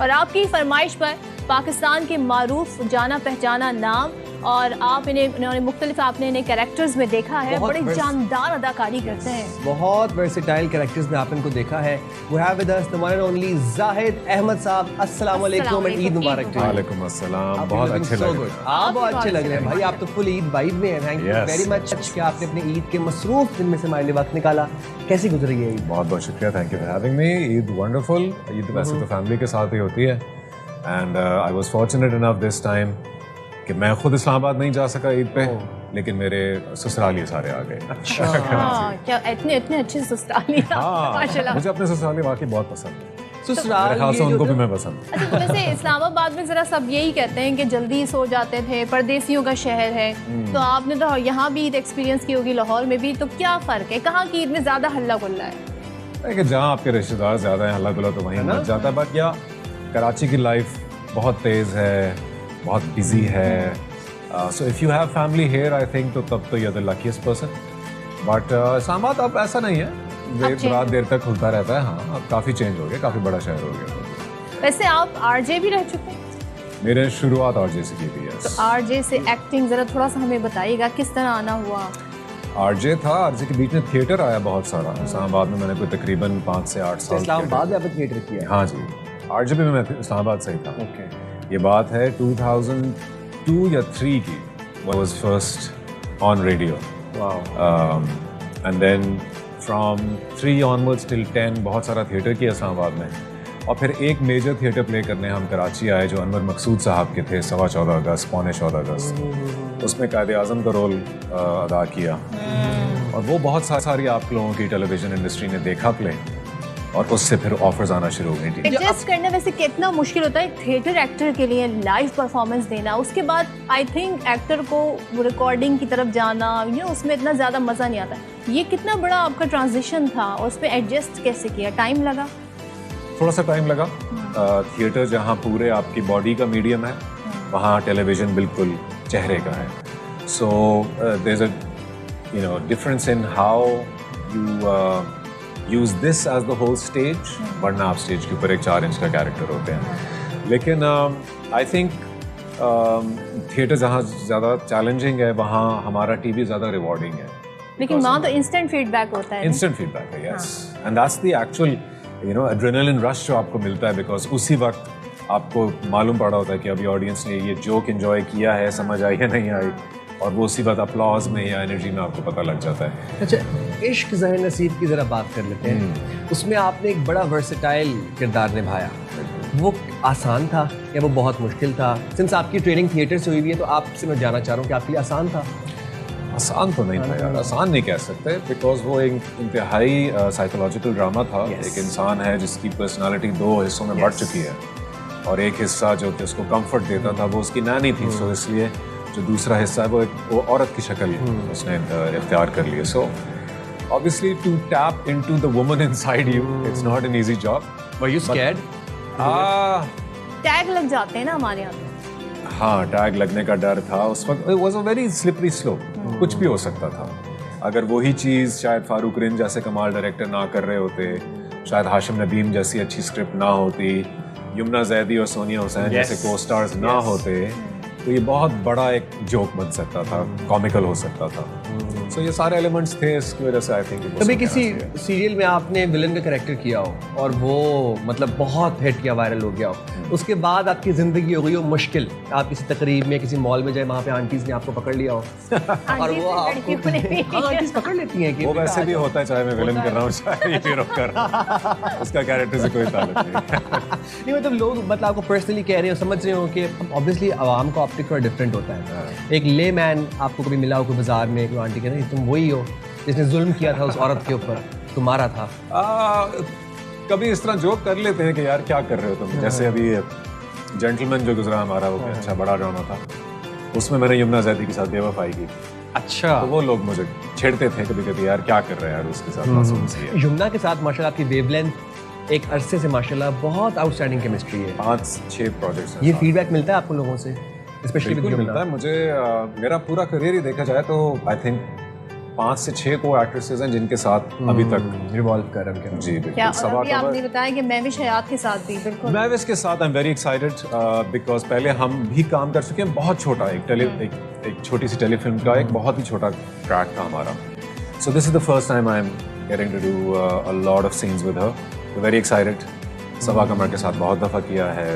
और आपकी फरमाइश पर पाकिस्तान के मारूफ जाना पहचाना नाम और आप इन्होंने मुख्तलिफ आपने इन्हें कैरेक्टर्स में देखा है, बड़े जानदार अदाकारी करते हैं, बहुत वर्सेटाइल कैरेक्टर्स में आपने इनको देखा है। We have with us the one and only Zahid Ahmad साहब। अस्सलाम वालेकुम और ईद मुबारक। वालेकुम अस्सलाम। बहुत अच्छे लग रहे हैं आप, बहुत अच्छे लग रहे हैं भाई। आप तो फुल ईद वाइब में हैं। थैंक यू वेरी मच कि आपने अपने ईद के मसरूफ दिन में से हमारे लिए वक्त निकाला। कैसी गुजरी है ईद? बहुत बहुत शुक्रिया, thank you for having me. Eid wonderful. Eid वैसे तो फैमिली के साथ ही होती है and I was fortunate enough this time कि मैं खुद इस्लामाबाद नहीं जा सका ईद पे, लेकिन मेरे ससुराली सारे आ गए। अच्छा क्या इतने अच्छे ससुराली माशाल्लाह। मुझे अपने ससुराली वाकई बहुत पसंद है। ससुराल खास उनको भी मैं पसंद। अच्छा तो वैसे इस्लामाबाद में जरा सब यही कहते हैं कि जल्दी सो जाते थे, परदेसियों का शहर है, तो आपने तो यहाँ भी ईद एक्सपीरियंस की होगी, लाहौर में भी, तो क्या फ़र्क है? कहाँ की ईद में ज़्यादा हल्ला गुल्ला है? कि जहाँ आपके रिश्तेदार ज़्यादा हैं, हल्ला गुल्ला तो वहीं मच जाता है। बट या कराची की लाइफ बहुत तेज़ है, बहुत बिजी है। So if you have family here I think तो तब तो you are the luckiest person. But Islamabad अब ऐसा नहीं है, रात देर तक खुलता रहता है। हाँ अब काफ़ी चेंज हो गया, काफ़ी बड़ा शहर हो गया। वैसे आप आरजे भी रह चुके हैं? मेरे शुरुआत आरजे से की थी। तो आरजे से एक्टिंग ज़रा थोड़ा सा हमें बताइएगा, किस तरह आना हुआ? आरजे था, आरजे के बीच में थिएटर आया बहुत सारा। इस्लामाबाद में मैंने कोई तकरीबन 5 से 8 साल इस्लामाबाद में आपने थिएटर किया? हाँ जी, आरजे में मैं इस्लामाबाद से ही था। ओके, ये बात है 2002 या 3 की। I was first on radio. Wow. And then from 3 onwards till 10 बहुत सारा थिएटर किया इस्लामाबाद में। और फिर एक मेजर थिएटर प्ले करने हम कराची आए जो अनवर मकसूद साहब के थे, 14.25 अगस्त, 14.25 अगस्त। उसमें कायद-ए-आज़म का रोल अदा किया और वो बहुत सारी आप लोगों की टेलीविज़न इंडस्ट्री ने देखा प्ले और उससे फिर ऑफर्स आना शुरू हो गई। एडजस्ट करना वैसे कितना मुश्किल होता है थिएटर एक्टर के लिए, लाइव परफॉर्मेंस देना, उसके बाद आई थिंक एक्टर को रिकॉर्डिंग की तरफ जाना, उसमें इतना ज़्यादा मज़ा नहीं आता। ये कितना बड़ा आपका ट्रांजिशन था और उस पर एडजस्ट कैसे किया? टाइम लगा? थोड़ा सा टाइम लगा। थिएटर जहाँ पूरे आपकी बॉडी का मीडियम है, वहाँ टेलीविज़न बिल्कुल चेहरे का है। So there is a difference in how you use this as the whole stage, वरना आप स्टेज के ऊपर एक 4 इंच का कैरेक्टर होते हैं। लेकिन आई थिंक थिएटर जहाँ ज़्यादा चैलेंजिंग है, वहाँ हमारा टीवी ज़्यादा रिवॉर्डिंग है। लेकिन वहाँ तो इंस्टेंट फीडबैक होता है। इंस्टेंट फीडबैक है, yes, and that's the actual adrenaline rush जो आपको मिलता है, बिकॉज उसी वक्त आपको मालूम पड़ा होता है कि अभी ऑडियंस ने ये जोक एंजॉय किया है, समझ आई या नहीं आई, और वो उसी बात अपलॉज में या एनर्जी में आपको पता लग जाता है। अच्छा, इश्क ज़हर नसीब की ज़रा बात कर लेते हैं। उसमें आपने एक बड़ा वर्सेटाइल किरदार निभाया, वो आसान था या वो बहुत मुश्किल था? सिंस आपकी ट्रेनिंग थिएटर से हुई हुई है तो आपसे मैं जानना चाह रहा हूँ कि आपके लिए आसान था? आसान तो नहीं था यार, आसान नहीं कह सकते, बिकॉज वो एक इंतहाई साइकोलॉजिकल ड्रामा था। एक इंसान है जिसकी पर्सनालिटी 2 हिस्सों में बढ़ चुकी है और एक हिस्सा जो कि उसको कंफर्ट देता था वो उसकी नानी थी, सो इसलिए जो दूसरा हिस्सा है वो औरत की शक्ल उसने इख्तियार कर लिया। So obviously to tap into the woman inside you, it's not an easy job. Were you scared? Tag लग जाते हैं ना हमारे यहाँ। हाँ, टैग लगने का डर था उस वक्त। It was a very slippery slope, कुछ भी हो सकता था। अगर वही चीज़ शायद फारूक रिन जैसे कमाल डायरेक्टर ना कर रहे होते, शायद हाशिम नदीम जैसी अच्छी स्क्रिप्ट ना होती, यमुना जैदी और सोनिया हुसैन जैसे को स्टार्स ना होते, तो ये बहुत बड़ा एक जोक बन सकता था, कॉमिकल हो सकता था। सो ये सारे एलिमेंट्स थे, इसकी वजह से आई थिंक कभी किसी सीरियल में आपने विलन का कैरेक्टर किया हो और वो मतलब बहुत हिट किया, वायरल हो गया हो, उसके बाद आपकी ज़िंदगी हो गई हो मुश्किल, आप किसी तकरीब में किसी मॉल में जाए, वहाँ पे आंटीज़ ने आपको पकड़ लिया हो और वो आपको आंटीज़ पकड़ लेती हैं कि वो वैसे भी होता है, चाहे मैं विलन कर रहा हूँ चाहे ये हीरो कर रहा हूँ, उसका कैरेक्टर से कोई ताल्लुक नहीं। मतलब लोग मतलब आपको पर्सनली कह रहे हो, समझ रहे हो कि ऑब्वियसली आवाम का ऑप्टिक थोड़ा डिफरेंट होता है। एक ले मैन आपको कभी मिला हो कोई बाजार में, कोई आंटी कहते तुम वही हो जिसने जुल्म किया था उस औरत के ऊपर, तुम्हारा था? कभी इस तरह जोक कर लेते हैं कि यार क्या कर रहे हो तुम, जैसे अभी जेंटलमैन जो गुजरा हमारा, वो अच्छा बड़ा ड्रामा था, उसमें मैंने यमुना जैदी के साथ बेवफाई की। अच्छा, तो वो लोग मुझे छेड़ते थे कभी कभी, यार क्या कर रहे हैं यार उसके साथ। मासूम सी है। यमुना के साथ माशाल्लाह आपकी वेवलेंथ एक अरसे से माशाल्लाह बहुत आउटस्टैंडिंग केमिस्ट्री है। 5-6 प्रोजेक्ट्स। ये फीडबैक मिलता है आपको लोगों से? बिल्कुल मिलता है मुझे। मेरा पूरा करियर ही देखा जाए तो आई थिंक 5 से 6 को एक्ट्रेसेस हैं जिनके साथ अभी तक रिवॉल्व कर रहे हैं। जी क्या बिल्कुल और अभी आपने बताया कि महविश हयात के साथ भी बिल्कुल मैं इसके साथ I am very excited because पहले हम भी काम कर चुके हैं, बहुत छोटा एक छोटी सी टेलीफिल्म का एक बहुत ही छोटा ट्रैक था हमारा। So this is the first time I am getting to do a lot of scenes with her. Very excited. Saba Qamar के साथ बहुत दफ़ा किया है,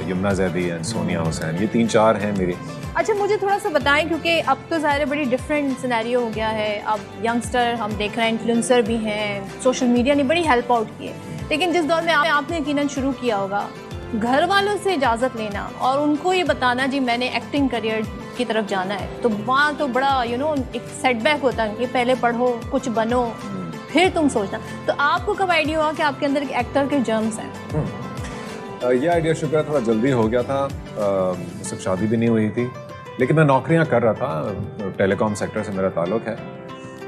यमुना जैदी एंड सोनिया हुसैन, ये 3-4 हैं मेरी। अच्छा मुझे थोड़ा सा बताएं, क्योंकि अब तो ज़ाहिर है बड़ी डिफरेंट सिनेरियो हो गया है। अब यंगस्टर हम देख रहे हैं, इन्फ्लुएंसर भी हैं, सोशल मीडिया ने बड़ी हेल्प आउट की है। लेकिन जिस दौर में आपने यकीनन शुरू किया होगा, घर वालों से इजाज़त लेना और उनको ये बताना जी मैंने एक्टिंग करियर की तरफ जाना है, तो वहाँ तो बड़ा एक सेटबैक होता है कि पहले पढ़ो, कुछ बनो, फिर तुम सोचना। तो आपको कब आइडिया हुआ कि आपके अंदर एक एक्टर के जर्म्स हैं? ये आइडिया शुक्र है थोड़ा जल्दी हो गया था। सिर्फ शादी भी नहीं हुई थी, लेकिन मैं नौकरियां कर रहा था। टेलीकॉम सेक्टर से मेरा ताल्लुक है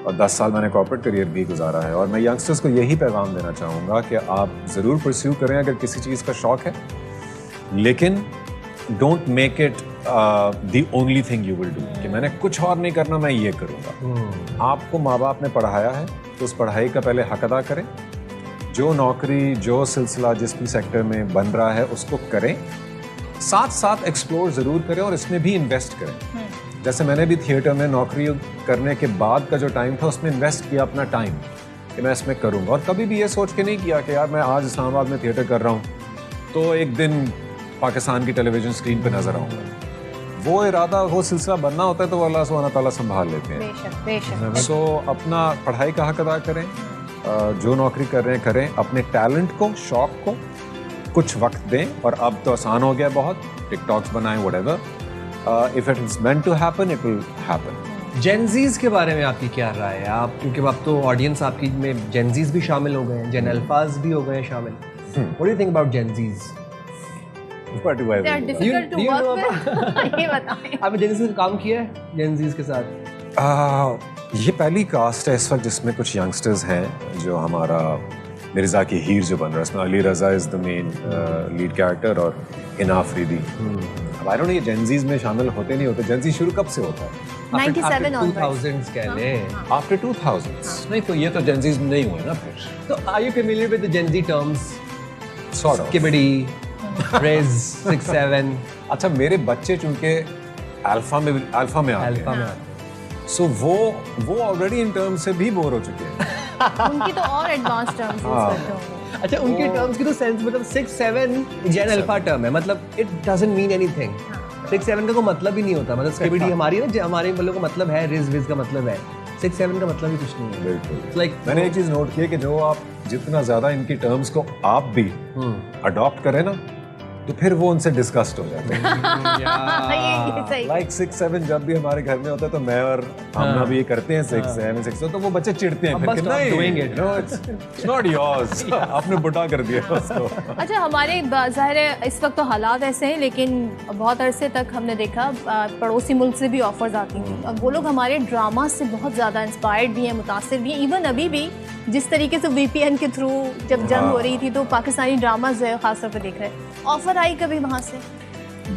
और 10 साल मैंने कॉर्पोरेट करियर भी गुजारा है। और मैं यंगस्टर्स को यही पैगाम देना चाहूँगा कि आप ज़रूर परस्यू करें अगर किसी चीज़ का शौक़ है, लेकिन don't make it the only thing you will do कि मैंने कुछ और नहीं करना, मैं ये करूँगा। आपको माँ बाप ने पढ़ाया है तो उस पढ़ाई का पहले हक अदा करें। जो नौकरी, जो सिलसिला जिस भी सेक्टर में बन रहा है उसको करें, साथ साथ एक्सप्लोर ज़रूर करें और इसमें भी इन्वेस्ट करें। जैसे मैंने भी थिएटर में नौकरी करने के बाद का जो टाइम था उसमें इन्वेस्ट किया अपना टाइम कि मैं इसमें करूँगा, और कभी भी ये सोच के नहीं किया कि यार मैं आज इस्लामाबाद में थिएटर कर रहा हूँ तो एक दिन पाकिस्तान की टेलीविज़न स्क्रीन पर नज़र आऊँगा। वो इरादा, वो सिलसिला बनना होता है तो वो अल्लाह सुब्हानहू ताला संभाल लेते हैं। बेशक बेशक। सो अपना पढ़ाई का हक अदा करें, जो नौकरी कर रहे हैं करें, अपने टैलेंट को, शौक को कुछ वक्त दें। और अब तो आसान हो गया बहुत, टिकटॉक्स बनाएं, whatever, if it is meant to happen it will happen. Gen Zs के बारे में आपकी क्या राय है? आप क्योंकि अब तो ऑडियंस आपकी में जेनजीज भी शामिल हो गए हैं, जेन अल्फाज भी हो गए हैं शामिल। What do you think about Gen Zs? What do I They are think? difficult to Do you work know with? ये बताएं। आपने जेनजीज का काम किया है, जेनजीज के साथ? ये पहली कास्ट है इस वक्त जिसमें कुछ यंगस्टर्स हैं। जो हमारा मिर्ज़ा की हीर जो बन रहा है, इसमें Ali Raza is the main lead character और हिना अफरीदी। अब आई डोंट नो ये जेनजीज में शामिल होते नहीं होते। जेनजी शुरू कब से होता है? 97 onwards। 2000s कह लें। After 2000s। नहीं तो ये तो जेनजीज नहीं हुए ना फिर। तो are you familiar with the gen Z terms? Sort of. किबड़ी, रेज, 6-7। अच्छा, मेरे बच्चे चूंकि अल्फा में अल्फा में आते आते हैं, हैं। सो वो ऑलरेडी इन टर्म्स से भी बोर हो चुके हैं। उनकी तो और एडवांस टर्म्स यूज करते होंगे। अच्छा, उनके टर्म्स की तो सेंस मतलब 6-7 जेन अल्फा टर्म है, मतलब इट डजंट मीन एनीथिंग। 6-7 का कोई मतलब ही नहीं होता। मतलब स्किबिडी हमारी है ना, हमारे वालों का मतलब है, रिज विज का मतलब है, 6-7 का मतलब ही कुछ नहीं है। बिल्कुल। लाइक मैंने एक चीज नोट की है कि जो आप जितना ज्यादा इनकी टर्म्स को आप भी अडॉप्ट करें ना, तो फिर वो उनसे डिस्कस्ट हो जाते हैं। ये सही। लाइक 6-7 जब भी हमारे घर में होता है तो मैं और हमना भी ये करते हैं 6-7 तो वो बच्चे चिढ़ते हैं अब फिर बस कि stop नहीं, doing it. no, it's not yours। आपने बुढ़ा कर दिया उसको। अच्छा, हमारे ज़ाहिर है इस वक्त तो हालात ऐसे हैं, लेकिन बहुत अरसे तक हमने देखा पड़ोसी मुल्क से भी ऑफर्स आती थी और वो लोग हमारे ड्रामा से बहुत ज़्यादा इंस्पायर्ड भी हैं, मुतासिर भी हैं। इवन अभी भी जिस तरीके से VPN के थ्रू जब जंग हो रही थी तो पाकिस्तानी ड्रामाज जो है खासतौर पर देख रहे हैं, ऑफर आई कभी वहाँ से?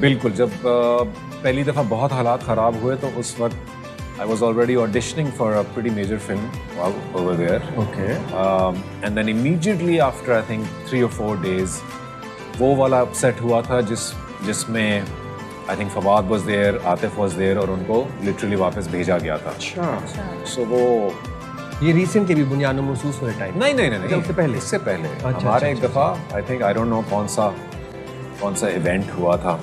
बिल्कुल। जब पहली दफ़ा बहुत हालात ख़राब हुए तो उस वक्त I was already auditioning for a pretty major film over there. Okay. And then immediately after I think 3 or 4 days, वो वाला upset हुआ था जिसमें I think Fawad was there, Atif was there और उनको literally वापस भेजा गया था। अच्छा। So वो ये रिसेंटली भी बुनियाद महसूस हुए टाइम? नहीं उससे पहले? इससे पहले अच्छा, हमारे अच्छा, एक दफ़ा I think I don't know कौन सा इवेंट हुआ था,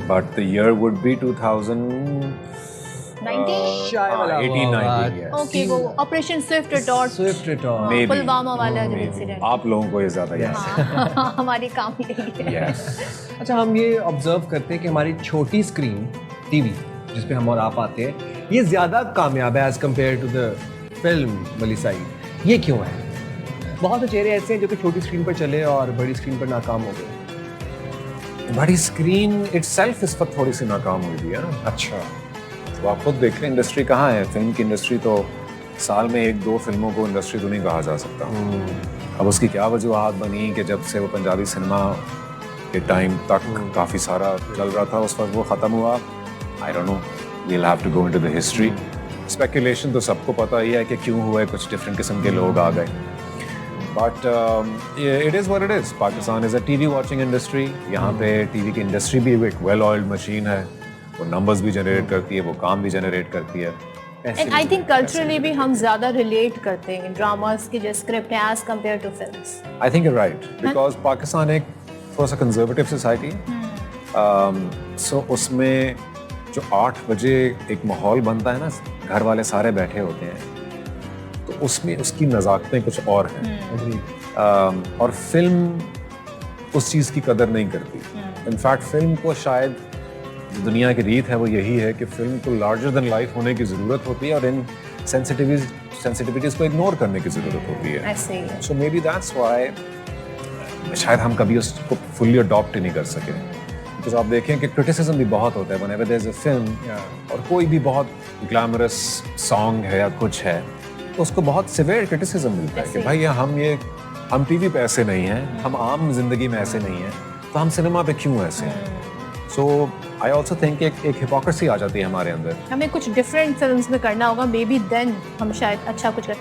but the year would be 1890। Okay, वो operation Swift retort, Swift retort, Maybe. Pulwama वाला जो इंसिडेंट। आप लोगों को ये ज़्यादा याद है। हमारी काम यही है। Yes. अच्छा, हम ये ऑब्जर्व करते हैं कि हमारी छोटी स्क्रीन टीवी जिस पे हम और आप आते हैं, ये ज़्यादा कामयाब है as compare to the film वाली साइड। ये क्यों है? बहुत से चेहरे ऐसे हैं जो कि छोटी स्क्रीन पर चले और बड़ी स्क्रीन पर नाकाम हो गए। बड़ी स्क्रीन इटसेल्फ इस पर थोड़ी सी नाकाम हुई थी, है ना। अच्छा। तो आप खुद देख लें इंडस्ट्री कहाँ है। फिल्म की इंडस्ट्री तो साल में 1-2 फिल्मों को इंडस्ट्री तो नहीं कहा जा सकता। अब उसकी क्या वजूहत बनी कि जब से वो पंजाबी सिनेमा के टाइम तक काफ़ी सारा चल रहा था, उस वक्त वो ख़त्म हुआ। I don't know, we'll have to go into the history. Speculation तो सबको पता ही है कि क्यों हुआ है, कुछ डिफरेंट किस्म के लोग आ गए, but it is what it is. Pakistan is a TV watching industry. यहाँ पे टीवी की इंडस्ट्री भी एक वेल ऑयल्ड मशीन है, वो नंबर्स भी जनरेट करती है, वो काम भी जनरेट करती है। एंड आई थिंक कल्चरली भी हम ज़्यादा रिलेट करते हैं ड्रामास के जो स्क्रिप्ट है as compare to films. I think you right, because Pakistan एक थोड़ा सा कंजर्वेटिव सोसाइटी, सो उसमें जो 8 बजे एक माहौल बनता है ना, घर वाले सारे बैठे होते हैं, तो उसमें उसकी नज़ाकतें कुछ और हैं। और फिल्म उस चीज़ की कदर नहीं करती। इनफैक्ट फिल्म को शायद जो दुनिया की रीत है वो यही है कि फिल्म को लार्जर देन लाइफ होने की ज़रूरत होती है और इन सेंसिटिविटीज़ को इग्नोर करने की ज़रूरत होती है। ऐसे ही है। सो मे बी दैट्स व्हाई शायद हम कभी उसको फुल्ली अडॉप्ट ही नहीं कर सके। बिकॉज आप देखें कि क्रिटिसिज्म भी बहुत होता है whenever there is a film, और कोई भी बहुत ग्लैमरस सॉन्ग है या कुछ है तो उसको बहुत सिवियर क्रिटिसिज्म मिलता है कि भाई हम टीवी पे ऐसे नहीं हैं, हम आम जिंदगी में ऐसे नहीं हैं, तो हम सिनेमा पे क्यों ऐसे हैं। सो आई ऑल्सो थिंक एक हिपोक्रेसी आ जाती है हमारे अंदर। हमें कुछ डिफरेंट फिल्म्स में करना होगा, मे बी देन हम शायद अच्छा कुछ कर।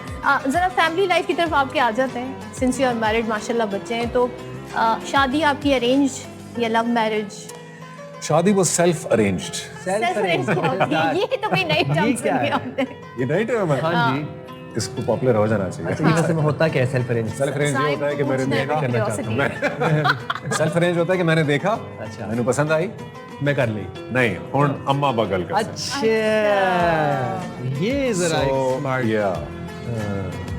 ज़रा फैमिली लाइफ की तरफ आपके आ जाते हैं। सिंस यू आर मैरिड, माशाल्लाह बच्चे हैं, तो शादी आपकी अरेंज या लव मैरिज? शादी वो सेल्फ अरेंज्ड। ये तो कोई नई टर्म सुनी आपने। ये नहीं टर्म है। हाँ जी। इसको पॉपुलर हो जाना चाहिए। अच्छा, ये वैसे में होता क्या है सेल्फ अरेंज? सेल्फ अरेंज ये होता है कि मैंने देखा, सेल्फ अरेंज होता है कि मैंने देखा, अच्छा। मैंने पसंद आई, मैं कर ली। नहीं हुण अम्मा बगल कर अच्छा, ये जरा So, स्मार्ट yeah.